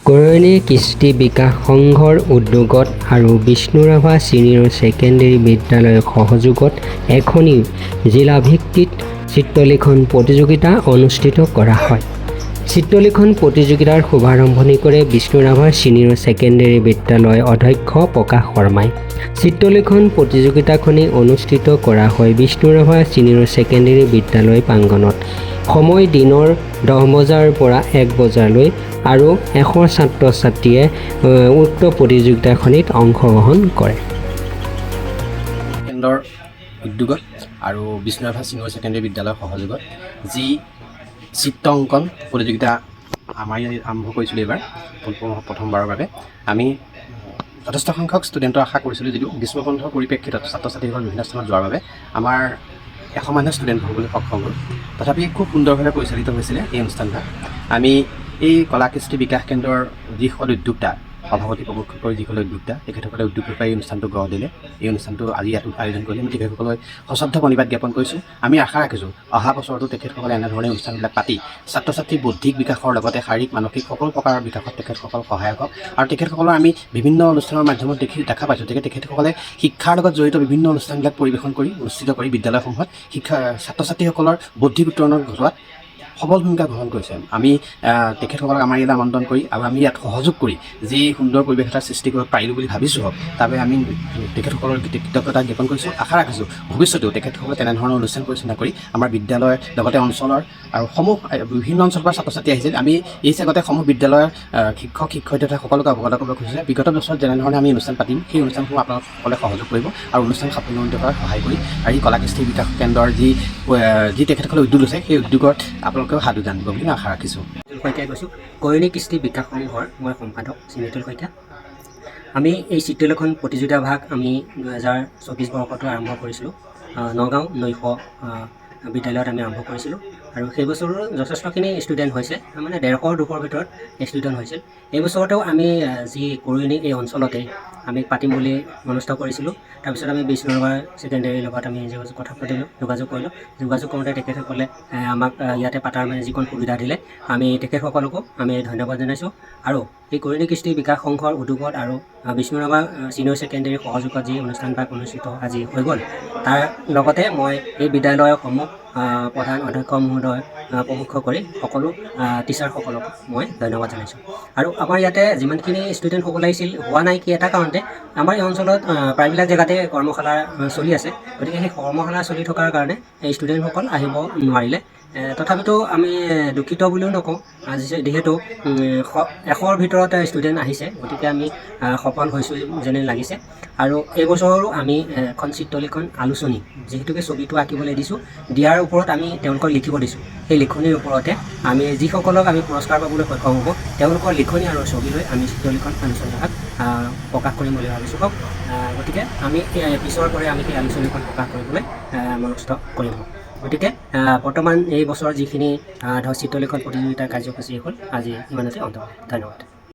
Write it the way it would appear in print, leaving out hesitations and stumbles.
কৰণী কৃষ্টি বিকাশ সংঘৰ উদ্যোগত আৰু বিষ্ণুৰাভা ছিনিয়ৰ ছেকেণ্ডেৰী বিদ্যালয়ৰ সহযোগত এখনি জিলাভিত্তিক চিত্ৰলেখন প্ৰতিযোগিতা অনুষ্ঠিত কৰা হয়। চিত্ৰলেখন প্ৰতিযোগিতাৰ শুভাৰম্ভণি কৰে বিষ্ণুৰাভা ছিনিয়ৰ ছেকেণ্ডেৰী বিদ্যালয়ৰ অধ্যক্ষ প্ৰকাশ শৰ্মাই। চিত্ৰলেখন প্ৰতিযোগিতাখনি অনুষ্ঠিত কৰা হয় বিষ্ণুৰাভা ছিনিয়ৰ ছেকেণ্ডেৰী বিদ্যালয় প্ৰাংগণত। সময় দিনৰ 10 বজাৰ পৰা 1 বজালৈ আৰু 100 ছাত্ৰ ছাত্ৰীয়ে উক্ত প্ৰতিযোগিতাখনিত অংশগ্ৰহণ কৰে। কেন্দ্ৰৰ উদ্যোগত আৰু বিষ্ণুৰাভা ছিনিয়ৰ ছেকেণ্ডেৰী বিদ্যালয়ৰ সহযোগত যি চিত্ৰ অংকন প্ৰতিযোগিতা আমাৰ ইয়াত আৰম্ভ কৰিছিলোঁ এইবাৰ প্ৰথমবাৰৰ বাবে। আমি যথেষ্ট সংখ্যক ষ্টুডেণ্টৰ আশা কৰিছিলোঁ, যদিও গ্ৰীষ্মবন্ধৰ পৰিপ্ৰেক্ষিতত ছাত্ৰ ছাত্ৰীসকল বিভিন্ন স্থানত যোৱাৰ বাবে আমাৰ 100 মানহে ষ্টুডেণ্ট হ'বলৈ সক্ষম হ'ল। তথাপি খুব সুন্দৰভাৱে পৰিচালিত হৈছিলে এই অনুষ্ঠানভাগ। আমি এই কলা কৃষ্টি বিকাশ কেন্দ্ৰৰ যিসকল উদ্যোক্তা, সভাপতি প্ৰমুখ্যকৈ যিসকল উদ্যোক্তা, তেখেতসকলে উদ্যোগ ৰূপে এই অনুষ্ঠানটো গঢ় দিলে। এই অনুষ্ঠানটো আজি ইয়াত আয়োজন কৰি আমি তেখেতসকলক সশ্ৰদ্ধ প্ৰণিপাত জ্ঞাপন কৰিছোঁ। আমি আশা ৰাখিছোঁ অহা বছৰতো তেখেতসকলে এনেধৰণে অনুষ্ঠানবিলাক পাতি ছাত্ৰ ছাত্ৰীৰ বৌদ্ধিক বিকাশৰ লগতে শাৰীৰিক মানসিক সকলো প্ৰকাৰৰ বিকাশত তেখেতসকল সহায়ক হওক। আৰু তেখেতসকলৰ আমি বিভিন্ন অনুষ্ঠানৰ মাধ্যমত দেখা পাইছোঁ তেখেতসকলে শিক্ষাৰ লগত জড়িত বিভিন্ন অনুষ্ঠানবিলাক পৰিৱেশন কৰি অনুষ্ঠিত কৰি বিদ্যালয়সমূহত ছাত্ৰ ছাত্ৰীসকলৰ বৌদ্ধিক উত্তৰণ ঘটোৱাত সবল ভূমিকা গ্ৰহণ কৰিছে। আমি তেখেতসকলক আমাৰ ইয়াত আমন্ত্ৰণ কৰি আৰু আমি ইয়াত সহযোগ কৰি যি সুন্দৰ পৰিৱেশ এটা সৃষ্টি কৰিব পাৰিলোঁ বুলি ভাবিছোঁ হওক, তাৰ বাবে আমি তেখেতসকলৰ কৃতজ্ঞতা জ্ঞাপন কৰিছোঁ। আশা ৰাখিছোঁ ভৱিষ্যতেও তেখেতসকলে তেনেধৰণৰ অনুষ্ঠান পৰিচালনা কৰি আমাৰ বিদ্যালয়ৰ লগতে অঞ্চলৰ আৰু বিভিন্ন অঞ্চলৰ পৰা ছাত্ৰ ছাত্ৰী আহিছিল। আমি এই চেগতে সমূহ বিদ্যালয়ৰ শিক্ষক শিক্ষয়িত্ৰী সকলোকে অৱগত কৰিব খুজিছোঁ। বিগত বছৰত যেনেধৰণে আমি অনুষ্ঠান পাতিম, সেই অনুষ্ঠানসমূহ আপোনালোকসকলে সহযোগ কৰিব আৰু অনুষ্ঠান সাফল্যমণ্ডিত কৰাত সহায় কৰি আৰু এই কলা কৃষ্টি বিকাশ কেন্দ্ৰৰ যি তেখেতসকলে উদ্যোগ লৈছে, সেই উদ্যোগত আপোনালোকেও সাধু জানিব বুলি আশা ৰাখিছোঁ। শইকীয়াই কৈছোঁ, কৰণী কৃষ্টি বিকাশ সংঘৰ মই সম্পাদক চিনিতুল শইকীয়া। আমি এই চিত্ৰলেখন প্ৰতিযোগিতা ভাগ আমি 2024 বৰ্ষতো আৰম্ভ কৰিছিলোঁ। নগাঁও নৈশ বিদ্যালয়ত আমি আৰম্ভ কৰিছিলোঁ আৰু সেই বছৰো যথেষ্টখিনি ষ্টুডেণ্ট হৈছে, মানে 150-200 ভিতৰত ষ্টুডেণ্ট হৈছিল। এই বছৰতেও আমি যি কৰণী এই অঞ্চলতে আমি পাতিম বুলি মনস্থ কৰিছিলোঁ। তাৰপিছত আমি বিষ্ণুৰাভা ছেকেণ্ডেৰীৰ লগত আমি কথা পাতিলোঁ, যোগাযোগ কৰিলোঁ। যোগাযোগ কৰোঁতে তেখেতসকলে আমাক ইয়াতে পাতাৰ মানে যিকণ সুবিধা দিলে, আমি তেখেতসকলকো আমি ধন্যবাদ জনাইছোঁ। আৰু এই কৰণী কৃষ্টি বিকাশ সংঘৰ উদ্যোগত আৰু বিষ্ণুৰাভা ছিনিয়ৰ ছেকেণ্ডেৰীৰ সহযোগত যি অনুষ্ঠানভাগ অনুষ্ঠিত আজি হৈ গ'ল, তাৰ লগতে মই এই বিদ্যালয়সমূহ প্ৰধান অধ্যক্ষ মহোদয় প্ৰমুখ কৰি সকলো টিচাৰসকলক মই ধন্যবাদ জনাইছোঁ। আৰু আমাৰ ইয়াতে যিমানখিনি ষ্টুডেণ্ট হ'ব লাগিছিল হোৱা নাই কি এটা কাৰণতে, আমাৰ এই অঞ্চলত প্ৰায়বিলাক জেগাতে কৰ্মশালা চলি আছে। গতিকে সেই কৰ্মশালা চলি থকাৰ কাৰণে এই ষ্টুডেণ্টসকল আহিব নোৱাৰিলে। তথাপিতো আমি দুখিত বুলিও নকওঁ, যিহেতু 100ৰ ভিতৰত ষ্টুডেণ্ট আহিছে, গতিকে আমি সফল হৈছোঁ যেনে লাগিছে। আৰু এই বছৰো আমি এখন চিত্ৰলেখন আলোচনী, যিহেতুকে ছবিটো আঁকিবলৈ দিছোঁ, দিয়াৰ ওপৰত আমি তেওঁলোকক লিখিব দিছোঁ। সেই লিখনিৰ ওপৰতে আমি যিসকলক আমি পুৰস্কাৰ পাবলৈ সক্ষম হ'ব, তেওঁলোকৰ লিখনি আৰু ছবি লৈ আমি চিত্ৰলেখন আলোচনীভাগ প্ৰকাশ কৰিম বুলি ভাবিছোঁ। গতিকে আমি পিছৰ পৰে আমি সেই আলোচনীখন প্ৰকাশ কৰিবলৈ মনস্থ কৰিম। গতিকে বৰ্তমান এই বছৰ যিখিনি চিত্ৰলেখন প্ৰতিযোগিতাৰ কাৰ্যসূচী হ'ল, আজি ইমানতে অন্ত। ধন্যবাদ।